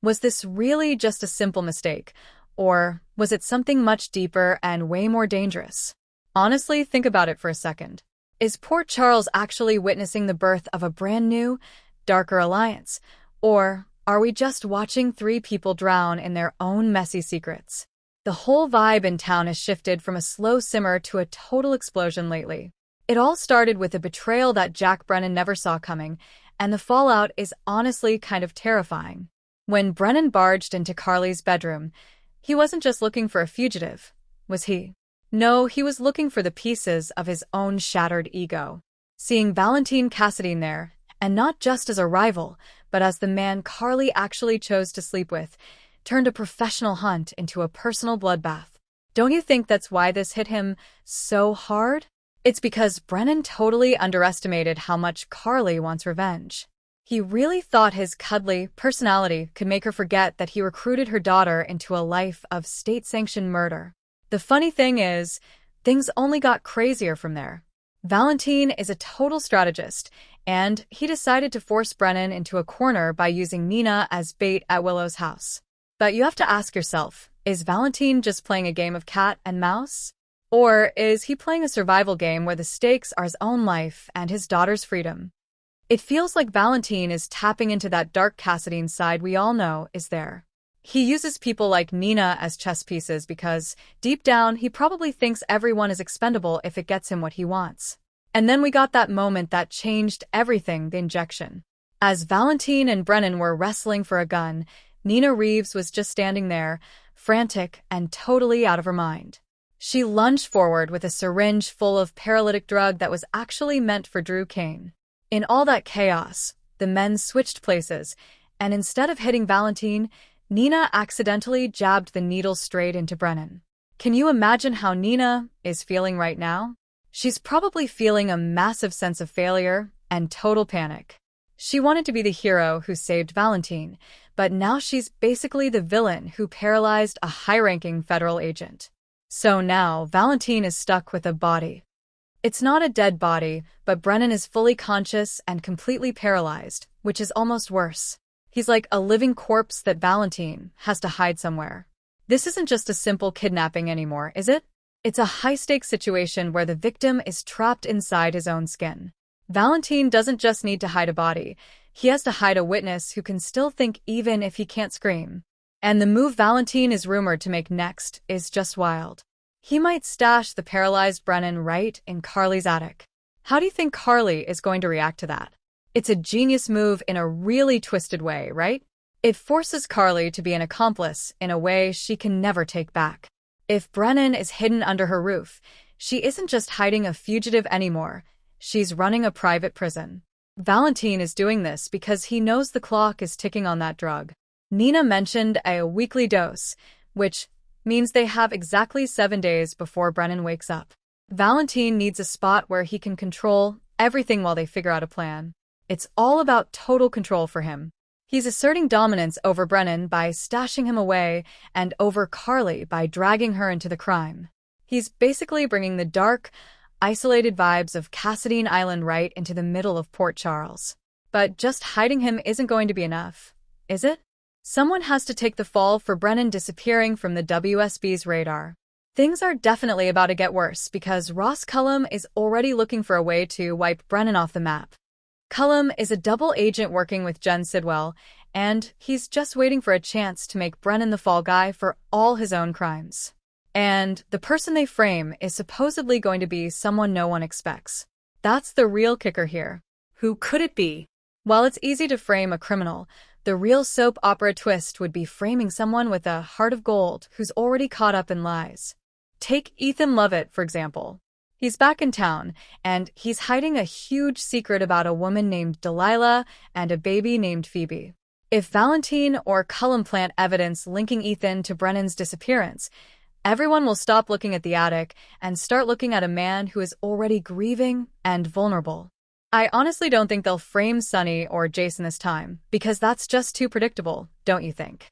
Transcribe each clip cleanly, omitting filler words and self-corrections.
Was this really just a simple mistake, or was it something much deeper and way more dangerous? Honestly, think about it for a second. Is Port Charles actually witnessing the birth of a brand new, darker alliance, or are we just watching three people drown in their own messy secrets? The whole vibe in town has shifted from a slow simmer to a total explosion lately. It all started with a betrayal that Jack Brennan never saw coming, and the fallout is honestly kind of terrifying. When Brennan barged into Carly's bedroom, he wasn't just looking for a fugitive, was he? No, he was looking for the pieces of his own shattered ego. Seeing Valentin Cassadine there, and not just as a rival, but as the man Carly actually chose to sleep with, turned a professional hunt into a personal bloodbath. Don't you think that's why this hit him so hard? It's because Brennan totally underestimated how much Carly wants revenge. He really thought his cuddly personality could make her forget that he recruited her daughter into a life of state-sanctioned murder. The funny thing is, things only got crazier from there. Valentin is a total strategist, and he decided to force Brennan into a corner by using Nina as bait at Willow's house. But you have to ask yourself, is Valentin just playing a game of cat and mouse? Or is he playing a survival game where the stakes are his own life and his daughter's freedom? It feels like Valentin is tapping into that dark Cassadine side we all know is there. He uses people like Nina as chess pieces because, deep down, he probably thinks everyone is expendable if it gets him what he wants. And then we got that moment that changed everything, the injection. As Valentin and Brennan were wrestling for a gun, Nina Reeves was just standing there, frantic and totally out of her mind. She lunged forward with a syringe full of paralytic drug that was actually meant for Drew Kane. In all that chaos, the men switched places, and instead of hitting Valentin, Nina accidentally jabbed the needle straight into Brennan. Can you imagine how Nina is feeling right now? She's probably feeling a massive sense of failure and total panic. She wanted to be the hero who saved Valentin, but now she's basically the villain who paralyzed a high-ranking federal agent. So now, Valentin is stuck with a body. It's not a dead body, but Brennan is fully conscious and completely paralyzed, which is almost worse. He's like a living corpse that Valentin has to hide somewhere. This isn't just a simple kidnapping anymore, is it? It's a high-stakes situation where the victim is trapped inside his own skin. Valentin doesn't just need to hide a body. He has to hide a witness who can still think even if he can't scream. And the move Valentin is rumored to make next is just wild. He might stash the paralyzed Brennan right in Carly's attic. How do you think Carly is going to react to that? It's a genius move in a really twisted way, right? It forces Carly to be an accomplice in a way she can never take back. If Brennan is hidden under her roof, she isn't just hiding a fugitive anymore. She's running a private prison. Valentin is doing this because he knows the clock is ticking on that drug. Nina mentioned a weekly dose, which means they have exactly 7 days before Brennan wakes up. Valentin needs a spot where he can control everything while they figure out a plan. It's all about total control for him. He's asserting dominance over Brennan by stashing him away and over Carly by dragging her into the crime. He's basically bringing the dark, isolated vibes of Cassadine Island right into the middle of Port Charles. But just hiding him isn't going to be enough, is it? Someone has to take the fall for Brennan disappearing from the WSB's radar. Things are definitely about to get worse because Ross Cullum is already looking for a way to wipe Brennan off the map. Cullum is a double agent working with Jen Sidwell, and he's just waiting for a chance to make Brennan the fall guy for all his own crimes. And the person they frame is supposedly going to be someone no one expects. That's the real kicker here. Who could it be? While it's easy to frame a criminal, the real soap opera twist would be framing someone with a heart of gold who's already caught up in lies. Take Ethan Lovett, for example. He's back in town, and he's hiding a huge secret about a woman named Delilah and a baby named Phoebe. If Valentin or Cullum plant evidence linking Ethan to Brennan's disappearance, everyone will stop looking at the attic and start looking at a man who is already grieving and vulnerable. I honestly don't think they'll frame Sonny or Jason this time, because that's just too predictable, don't you think?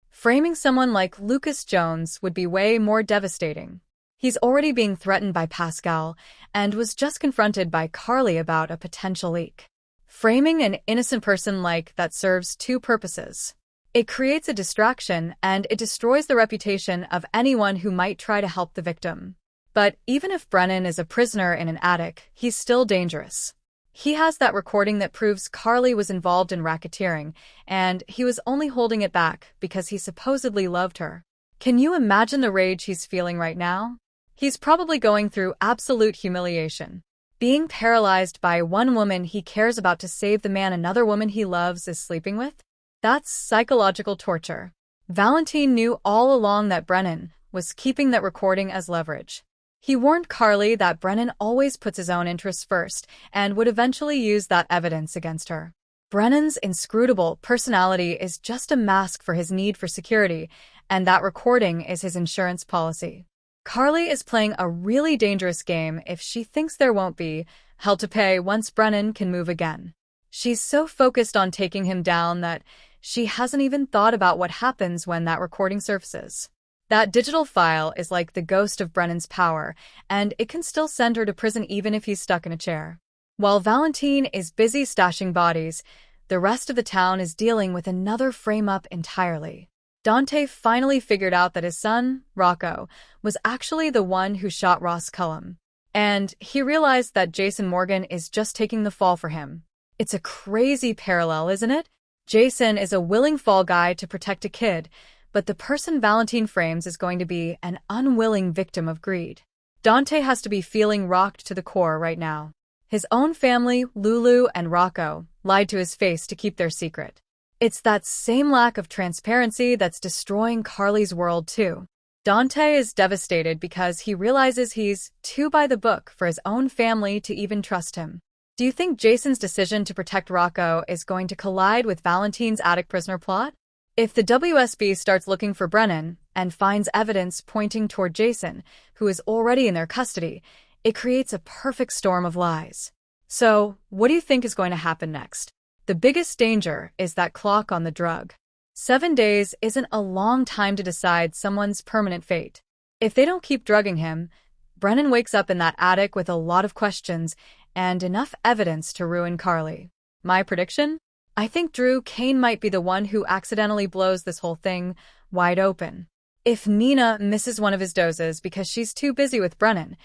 Framing someone like Lucas Jones would be way more devastating. He's already being threatened by Pascal and was just confronted by Carly about a potential leak. Framing an innocent person like that serves two purposes. It creates a distraction and it destroys the reputation of anyone who might try to help the victim. But even if Brennan is a prisoner in an attic, he's still dangerous. He has that recording that proves Carly was involved in racketeering, and he was only holding it back because he supposedly loved her. Can you imagine the rage he's feeling right now? He's probably going through absolute humiliation. Being paralyzed by one woman he cares about to save the man another woman he loves is sleeping with? That's psychological torture. Valentin knew all along that Brennan was keeping that recording as leverage. He warned Carly that Brennan always puts his own interests first and would eventually use that evidence against her. Brennan's inscrutable personality is just a mask for his need for security, and that recording is his insurance policy. Carly is playing a really dangerous game if she thinks there won't be hell to pay once Brennan can move again. She's so focused on taking him down that she hasn't even thought about what happens when that recording surfaces. That digital file is like the ghost of Brennan's power, and it can still send her to prison even if he's stuck in a chair. While Valentin is busy stashing bodies, the rest of the town is dealing with another frame-up entirely. Dante finally figured out that his son, Rocco, was actually the one who shot Ross Cullum. And he realized that Jason Morgan is just taking the fall for him. It's a crazy parallel, isn't it? Jason is a willing fall guy to protect a kid, but the person Valentin frames is going to be an unwilling victim of greed. Dante has to be feeling rocked to the core right now. His own family, Lulu and Rocco, lied to his face to keep their secret. It's that same lack of transparency that's destroying Carly's world too. Dante is devastated because he realizes he's too by the book for his own family to even trust him. Do you think Jason's decision to protect Rocco is going to collide with Valentin's attic prisoner plot? If the WSB starts looking for Brennan and finds evidence pointing toward Jason, who is already in their custody, it creates a perfect storm of lies. So, what do you think is going to happen next? The biggest danger is that clock on the drug. 7 days isn't a long time to decide someone's permanent fate. If they don't keep drugging him, Brennan wakes up in that attic with a lot of questions and enough evidence to ruin Carly. My prediction? I think Drew Kane might be the one who accidentally blows this whole thing wide open. If Nina misses one of his doses because she's too busy with Brennan,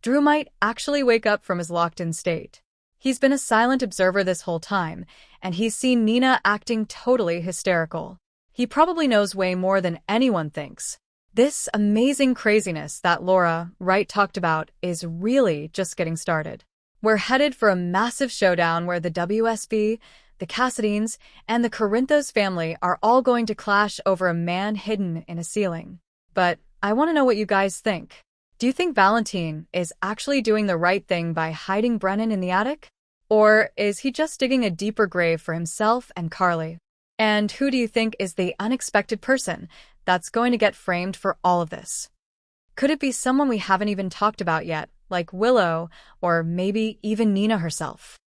Drew might actually wake up from his locked-in state. He's been a silent observer this whole time, and he's seen Nina acting totally hysterical. He probably knows way more than anyone thinks. This amazing craziness that Laura Wright talked about is really just getting started. We're headed for a massive showdown where the WSB, the Cassadines, and the Corinthos family are all going to clash over a man hidden in a ceiling. But I want to know what you guys think. Do you think Valentin is actually doing the right thing by hiding Brennan in the attic? Or is he just digging a deeper grave for himself and Carly? And who do you think is the unexpected person that's going to get framed for all of this? Could it be someone we haven't even talked about yet, like Willow, or maybe even Nina herself?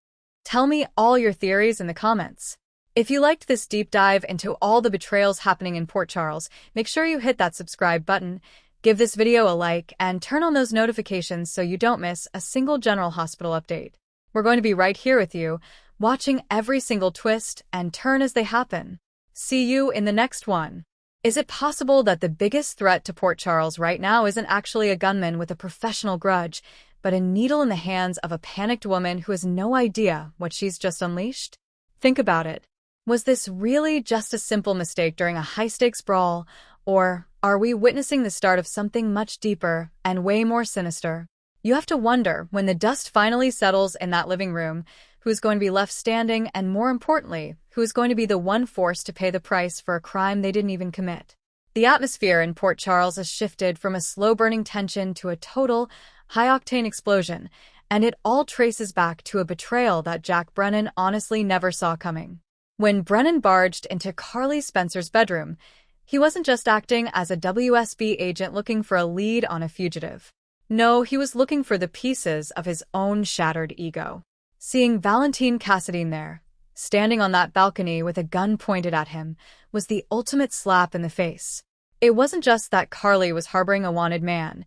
Tell me all your theories in the comments. If you liked this deep dive into all the betrayals happening in Port Charles, make sure you hit that subscribe button, give this video a like, and turn on those notifications so you don't miss a single General Hospital update. We're going to be right here with you, watching every single twist and turn as they happen. See you in the next one. Is it possible that the biggest threat to Port Charles right now isn't actually a gunman with a professional grudge, but a needle in the hands of a panicked woman who has no idea what she's just unleashed? Think about it. Was this really just a simple mistake during a high-stakes brawl, or are we witnessing the start of something much deeper and way more sinister? You have to wonder, when the dust finally settles in that living room, who's going to be left standing, and more importantly, who's going to be the one forced to pay the price for a crime they didn't even commit. The atmosphere in Port Charles has shifted from a slow-burning tension to a total, high-octane explosion, and it all traces back to a betrayal that Jack Brennan honestly never saw coming. When Brennan barged into Carly Spencer's bedroom, he wasn't just acting as a WSB agent looking for a lead on a fugitive. No, he was looking for the pieces of his own shattered ego. Seeing Valentin Cassadine there, standing on that balcony with a gun pointed at him, was the ultimate slap in the face. It wasn't just that Carly was harboring a wanted man,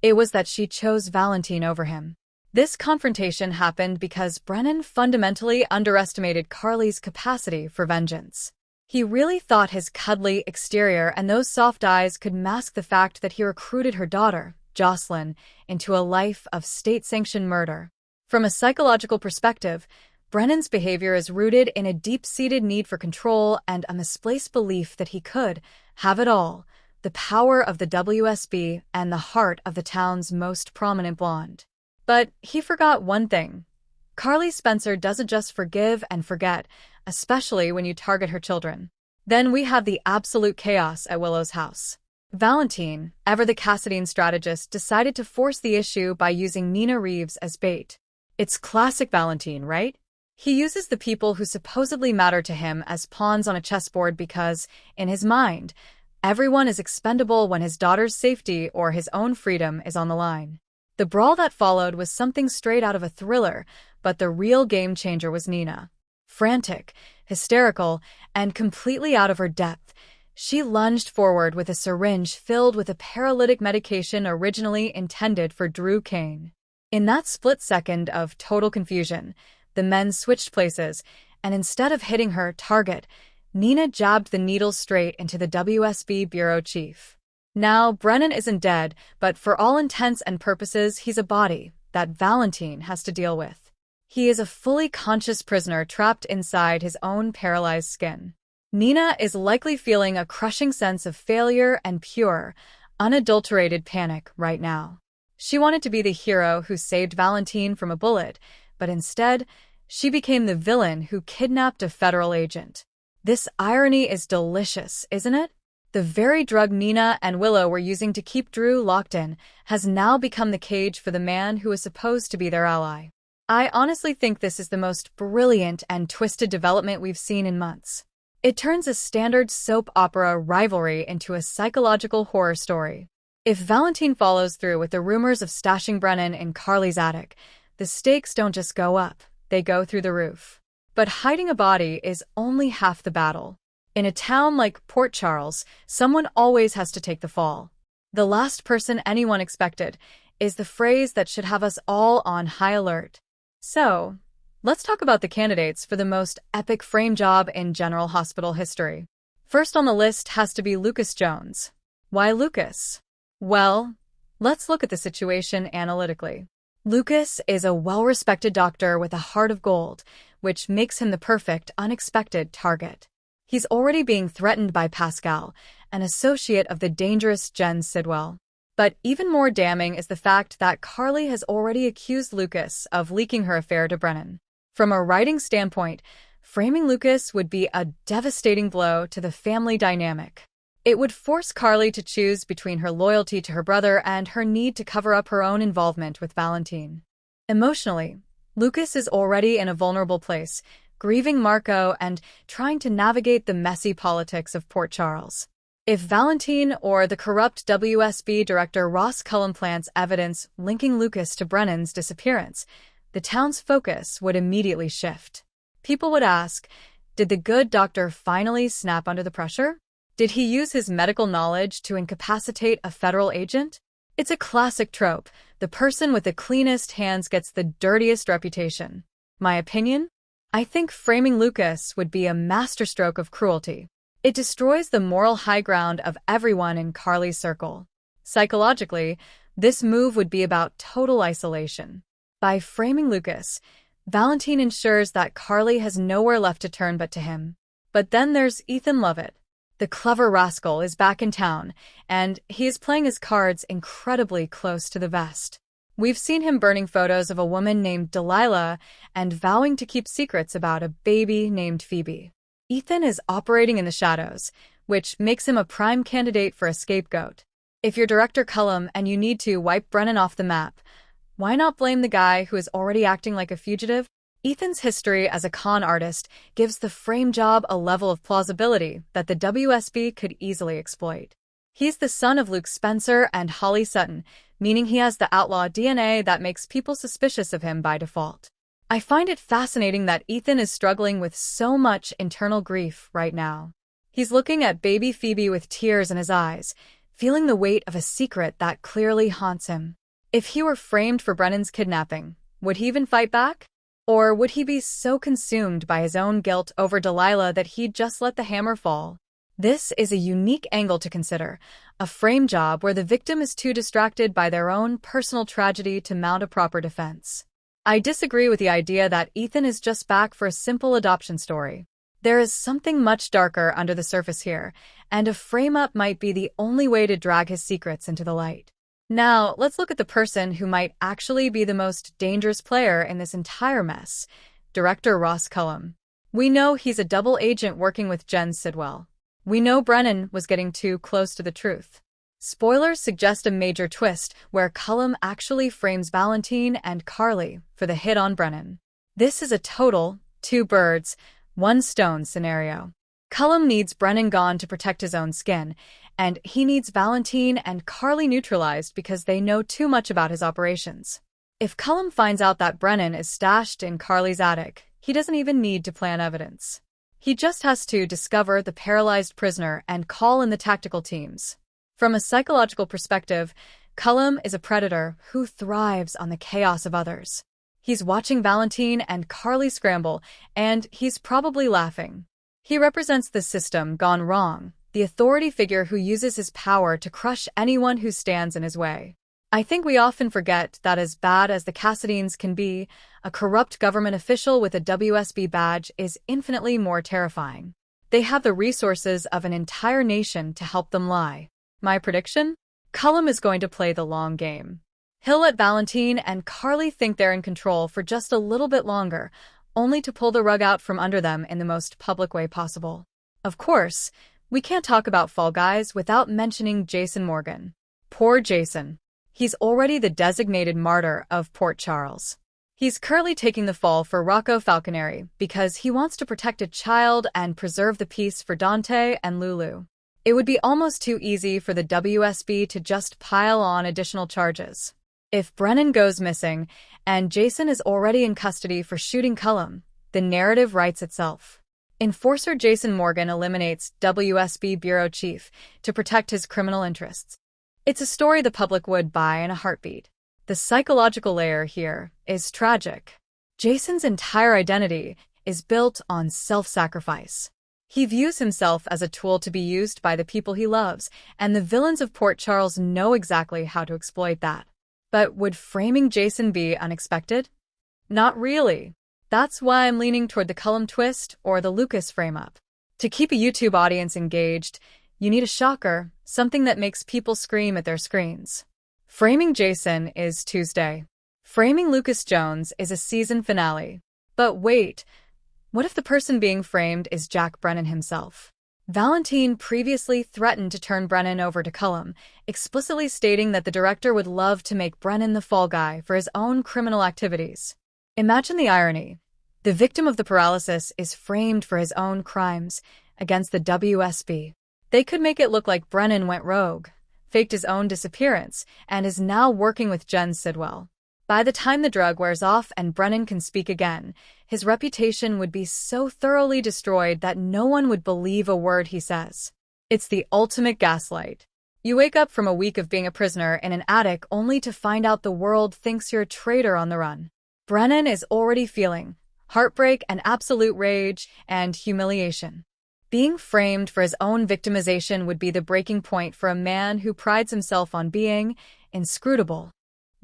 it was that she chose Valentin over him. This confrontation happened because Brennan fundamentally underestimated Carly's capacity for vengeance. He really thought his cuddly exterior and those soft eyes could mask the fact that he recruited her daughter, Jocelyn, into a life of state-sanctioned murder. From a psychological perspective, Brennan's behavior is rooted in a deep-seated need for control and a misplaced belief that he could have it all, the power of the WSB and the heart of the town's most prominent blonde. But he forgot one thing. Carly Spencer doesn't just forgive and forget, especially when you target her children. Then we have the absolute chaos at Willow's house. Valentin, ever the Cassadine strategist, decided to force the issue by using Nina Reeves as bait. It's classic Valentin, right? He uses the people who supposedly matter to him as pawns on a chessboard because, in his mind, everyone is expendable when his daughter's safety or his own freedom is on the line. The brawl that followed was something straight out of a thriller, but the real game changer was Nina. Frantic, hysterical, and completely out of her depth, she lunged forward with a syringe filled with a paralytic medication originally intended for Drew Kane. In that split second of total confusion, the men switched places, and instead of hitting her target, Nina jabbed the needle straight into the WSB bureau chief. Now, Brennan isn't dead, but for all intents and purposes, he's a body that Valentin has to deal with. He is a fully conscious prisoner trapped inside his own paralyzed skin. Nina is likely feeling a crushing sense of failure and pure, unadulterated panic right now. She wanted to be the hero who saved Valentin from a bullet, but instead, she became the villain who kidnapped a federal agent. This irony is delicious, isn't it? The very drug Nina and Willow were using to keep Drew locked in has now become the cage for the man who is supposed to be their ally. I honestly think this is the most brilliant and twisted development we've seen in months. It turns a standard soap opera rivalry into a psychological horror story. If Valentin follows through with the rumors of stashing Brennan in Carly's attic, the stakes don't just go up, they go through the roof. But hiding a body is only half the battle. In a town like Port Charles, someone always has to take the fall. The last person anyone expected is the phrase that should have us all on high alert. So, let's talk about the candidates for the most epic frame job in General Hospital history. First on the list has to be Lucas Jones. Why Lucas? Well, let's look at the situation analytically. Lucas is a well-respected doctor with a heart of gold, which makes him the perfect, unexpected target. He's already being threatened by Pascal, an associate of the dangerous Jen Sidwell. But even more damning is the fact that Carly has already accused Lucas of leaking her affair to Brennan. From a writing standpoint, framing Lucas would be a devastating blow to the family dynamic. It would force Carly to choose between her loyalty to her brother and her need to cover up her own involvement with Valentin. Emotionally, Lucas is already in a vulnerable place, grieving Marco and trying to navigate the messy politics of Port Charles. If Valentin or the corrupt WSB director Ross Cullen plants evidence linking Lucas to Brennan's disappearance, the town's focus would immediately shift. People would ask, did the good doctor finally snap under the pressure? Did he use his medical knowledge to incapacitate a federal agent? It's a classic trope. The person with the cleanest hands gets the dirtiest reputation. My opinion? I think framing Lucas would be a masterstroke of cruelty. It destroys the moral high ground of everyone in Carly's circle. Psychologically, this move would be about total isolation. By framing Lucas, Valentin ensures that Carly has nowhere left to turn but to him. But then there's Ethan Lovett. The clever rascal is back in town, and he is playing his cards incredibly close to the vest. We've seen him burning photos of a woman named Delilah and vowing to keep secrets about a baby named Phoebe. Ethan is operating in the shadows, which makes him a prime candidate for a scapegoat. If you're Director Cullum and you need to wipe Brennan off the map, why not blame the guy who is already acting like a fugitive? Ethan's history as a con artist gives the frame job a level of plausibility that the WSB could easily exploit. He's the son of Luke Spencer and Holly Sutton, meaning he has the outlaw DNA that makes people suspicious of him by default. I find it fascinating that Ethan is struggling with so much internal grief right now. He's looking at baby Phoebe with tears in his eyes, feeling the weight of a secret that clearly haunts him. If he were framed for Brennan's kidnapping, would he even fight back? Or would he be so consumed by his own guilt over Delilah that he'd just let the hammer fall? This is a unique angle to consider, a frame job where the victim is too distracted by their own personal tragedy to mount a proper defense. I disagree with the idea that Ethan is just back for a simple adoption story. There is something much darker under the surface here, and a frame-up might be the only way to drag his secrets into the light. Now, let's look at the person who might actually be the most dangerous player in this entire mess, director Ross Cullum. We know he's a double agent working with Jen Sidwell. We know Brennan was getting too close to the truth. Spoilers suggest a major twist where Cullum actually frames Valentin and Carly for the hit on Brennan. This is a total two birds, one stone scenario. Cullum needs Brennan gone to protect his own skin, and he needs Valentin and Carly neutralized because they know too much about his operations. If Cullum finds out that Brennan is stashed in Carly's attic, he doesn't even need to plant evidence. He just has to discover the paralyzed prisoner and call in the tactical teams. From a psychological perspective, Cullum is a predator who thrives on the chaos of others. He's watching Valentin and Carly scramble, and he's probably laughing. He represents the system gone wrong, the authority figure who uses his power to crush anyone who stands in his way. I think we often forget that as bad as the Cassadines can be, a corrupt government official with a WSB badge is infinitely more terrifying. They have the resources of an entire nation to help them lie. My prediction? Cullum is going to play the long game. He'll let Valentin and Carly think they're in control for just a little bit longer, only to pull the rug out from under them in the most public way possible. Of course, we can't talk about Fall Guys without mentioning Jason Morgan. Poor Jason. He's already the designated martyr of Port Charles. He's currently taking the fall for Rocco Falconeri because he wants to protect a child and preserve the peace for Dante and Lulu. It would be almost too easy for the WSB to just pile on additional charges. If Brennan goes missing, and Jason is already in custody for shooting Cullum, the narrative writes itself. Enforcer Jason Morgan eliminates WSB bureau chief to protect his criminal interests. It's a story the public would buy in a heartbeat. The psychological layer here is tragic. Jason's entire identity is built on self-sacrifice. He views himself as a tool to be used by the people he loves, and the villains of Port Charles know exactly how to exploit that. But would framing Jason be unexpected? Not really. That's why I'm leaning toward the Cullum twist or the Lucas frame-up. To keep a YouTube audience engaged, you need a shocker, something that makes people scream at their screens. Framing Jason is Tuesday. Framing Lucas Jones is a season finale. But wait, what if the person being framed is Jack Brennan himself? Valentin previously threatened to turn Brennan over to Cullum, explicitly stating that the director would love to make Brennan the fall guy for his own criminal activities. Imagine the irony. The victim of the paralysis is framed for his own crimes against the WSB. They could make it look like Brennan went rogue, faked his own disappearance, and is now working with Jen Sidwell. By the time the drug wears off and Brennan can speak again, his reputation would be so thoroughly destroyed that no one would believe a word he says. It's the ultimate gaslight. You wake up from a week of being a prisoner in an attic only to find out the world thinks you're a traitor on the run. Brennan is already feeling heartbreak and absolute rage and humiliation. Being framed for his own victimization would be the breaking point for a man who prides himself on being inscrutable.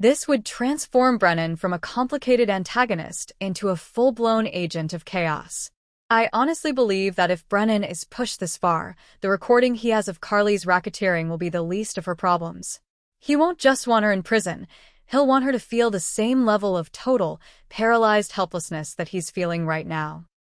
This would transform Brennan from a complicated antagonist into a full-blown agent of chaos. I honestly believe that if Brennan is pushed this far, the recording he has of Carly's racketeering will be the least of her problems. He won't just want her in prison, he'll want her to feel the same level of total, paralyzed helplessness that he's feeling right now.